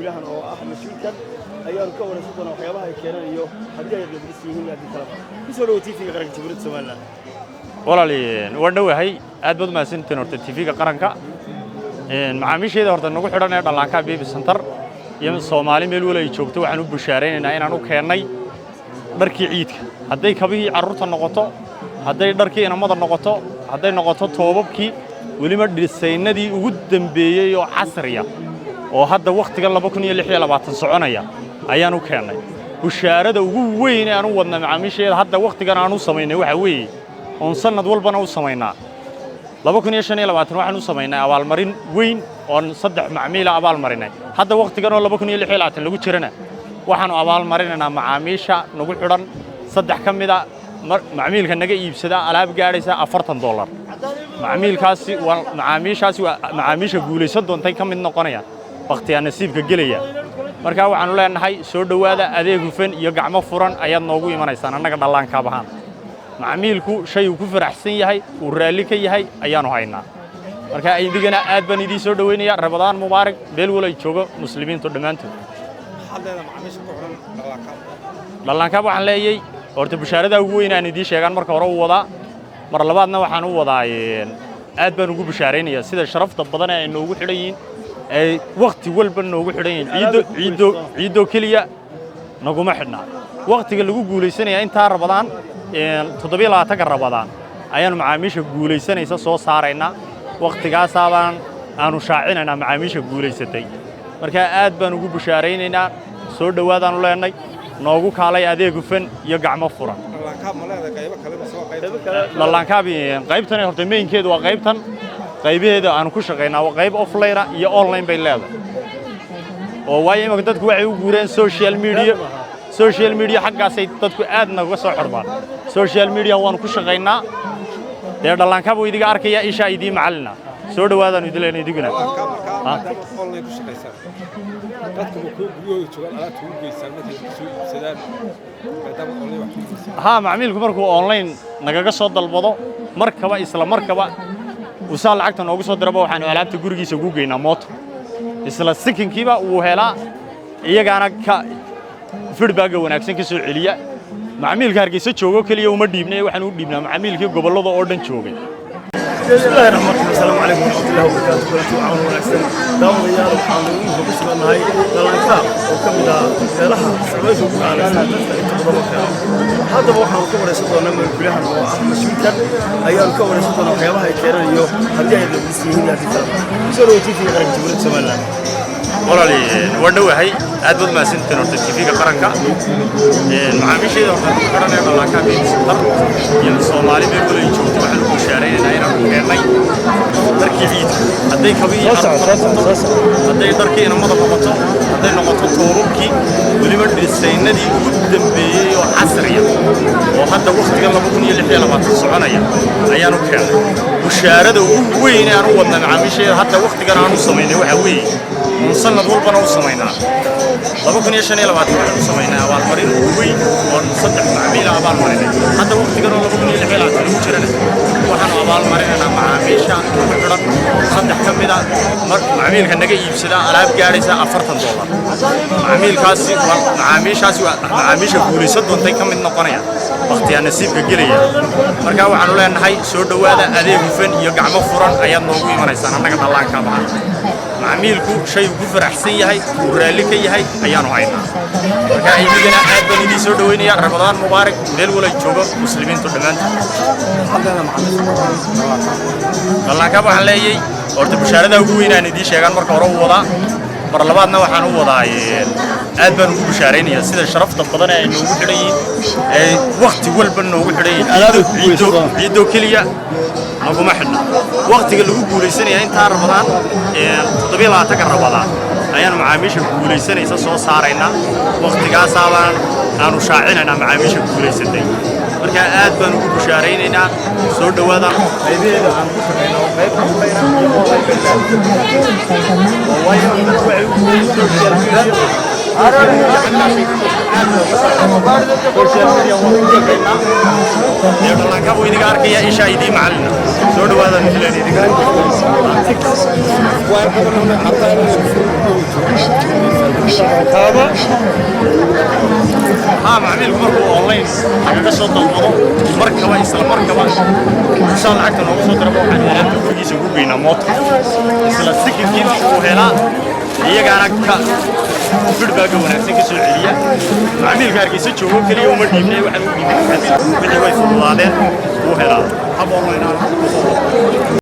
mulkiilahan oo ah mas'uulkan ayaanu ka waraysan doonaa waxyaabaha ay keenanayo haddii ay qibris yihiin haddii kaleba kusoo dhawo TV-ga qaranka Jamhuuriyadda Soomaaliland walaaliin waan dhawahay aad baad mahadsantiin horta TV-ga qaranka macaamiisheeda horta nagu xidhan ee dhallaanka Baby Center iyo Soomaali meel wala ay joogto waxaan u bushaareynaa inaan u keenay dharkii ciidka hadday kabihii carruurta noqoto hadday dharkii inamada noqoto hadday noqoto toobabkii weliba dhisaynadii ugu dambeeyay oo casriya oo hadda waqtiga 2026 soconaya ayaan u keenay bushaarada ugu weyn ee aan u wadnay macaamiisheeda hadda waqtigan aan u sameynay waxa weeye on sanad walbana u sameynaa 2025 waxaan u sameynay abaalmarin weyn oo 3 macmiil abaalmarinay hadda waqtigan oo 2026 lagu jirana waxaan abaalmarinaynaa macaamiisha nagu xidhan 3 kamida macmiilka naga iibsada alaab gaaraysa $40 macmiilkaasi waa macaamiisha guulaysan doontay kamid noqonaya waqtiga nasiibka gelaya marka waxaan leenahay soo dhawaada adeeg hufan iyo gacmo furan ayaad noogu imanaysan annaga dhallaanka bahan macmiilku shay uu ku faraxsan yahay uu raali ka yahay ayaanu haynaa marka aydigana aad baan idin soo dhaweynaya Ramadaan mubaarak beel wala joogo muslimiintu dhamaantood hadda macaamiisha ku xiran dhallaanka waxaan leeyahay horta bushaarada ugu weyn aan idin sheegan marka hore u wadaa mar labaadna waxaan u wadaa aad baan ugu bushaareynaya sida sharafta badan ee noogu xidhan yihiin ay waqti walba noogu xidhan yihiin ciido kaliya naguma xidhna waqtiga lagu guuleysanaya inta Ramadaan 27 Ramadaan ayaan macaamiisha guuleysanaysa soo saarayna waqtigaas aanu shaacinayna macaamiisha guuleysatay marka aad baan ugu bushaareynayna soo dhawaadaan u leenay noogu kaalay adeeg hufan iyo gacmo furan qaybtan horta meynkeedu waa qaybtan qaybaheeda aan ku shaqeynaa waa qayb offline iyo online bay leedahay oo waayo imaka dadku waxay u guureen social media xaggaasay dadku aad naga soo xirmaan social media waan ku shaqeynaa ee dhallaanka buu idiga arkaya isha idii macallina soo dhawaadaan idileen idiguna online ku shaqeysan dadku ku guriyooda joogan alaabta ugu geysan markay soo iibsadaan maadaama online wax ku iibsadaan ha macmiilku markuu online nagaga soo dalbado markaba isla markaba وصل لعقتنا وقصة دربه وحنا علبت جورجي سجوجينا موت إسلا سكين كيبا وهلا يجانا كفيدباك وناكسين كسر عليا معميل كارجي سجوجو كل يوم ديبنا وحنا ديبنا معميل كي قبل الله أوردن شوجي بسم الله الرحمن الرحيم السلام عليكم ورحمة الله وبركاته كل شيء عون وناكسين دام رجال وحاملين وبسم الله هاي دلانكاب وكم إذا لها سويت وعلى هذا هو حنا كبر يسوون من كلها مسؤولين أيام كبر يسوون وحياها يكيران يو هدي أيضا بسيهم لا تكلم سلوا تيجي غير جمهورية سوماليلاند والله ودوا هاي أدود ما سنتين ورد تيجي كقرنكا معاميش إذا قرنا يلا كابين سنتر يوم الصومالي بيقول يشوف واحد مشارين هنا كأني تركي عيد هذي كبي هذي تركي أنا ما ضبطه هذي نقطة توروكي واللي ما السنة دي قدام بي وحسرية وحتى وقت قبل ما بكون يلحي على ما تصعنايا أيانو كان مشارد وين أنا وضنا معاميش حتى وقت كان أنا وصميني وحوي ونصلنا دول بنا وصمينا لما كنا يشاني لما تروح وصمينا أبالمرين وين ونصدق معاميل أبالمرين حتى وقت كنا لما كنا يلحي على تلوجرنا وحنا أبالمرين أنا معاميشة وحنا صدق كم بدا معاميل كنا جاي يبسدا ألعاب جاريسة $40 معاميل كاسي معاميشة بوليسة دون تي كم من نقنية وقتي أنا نسيب كجلية مركا وحنا لنا هاي سود وهذا أديب فن يقع مفرن أيام نوقي من السنة أنا قد الله كمان معاميلكو شيء كفر أحسن هاي ورالي كي هاي أيانو هاينا مركا إيجينا أد بني سود وينيا رمضان مبارك بيل ولا يجوا مسلمين تدمن الله كمان عليه أرد بشارة وجوينا ندي شيئا مركا وضع مرلباتنا وحنا وضع aad baan ugu bushaareynaya sida sharafta badan ee noogu xidhay waqti walba noogu xidhay ciido kaliya naguma xidhna waqtiga lagu guuleysanaya inta Ramadaan 27 Ramadaan ayaan macaamiisha guuleysanaysa soo saarayna waqtigaas aanu shaacinayna macaamiisha guuleysatay marka aad baan ugu bushaareynayna soo dhawaada qaybaheeda aan ku shaqeyno qayb ka weyn iga arkaya isha idii macallina soo dhawaada midlaan idiga kaaba معامل مركو أونلاين حاجة صوت الموضوع مركبة يسلا مركبة إن شاء الله عكتنا وصوت ربع عن الألعاب تفوجي سووا بينا موت يسلا سكين كيما وهلا هي قاعدة في الباقي ونحسن كسر عليا معامل كاركي سجوا كل يوم الدنيا وحنا ودي من كامل بدي ويفضل هذا وهلا حب أونلاين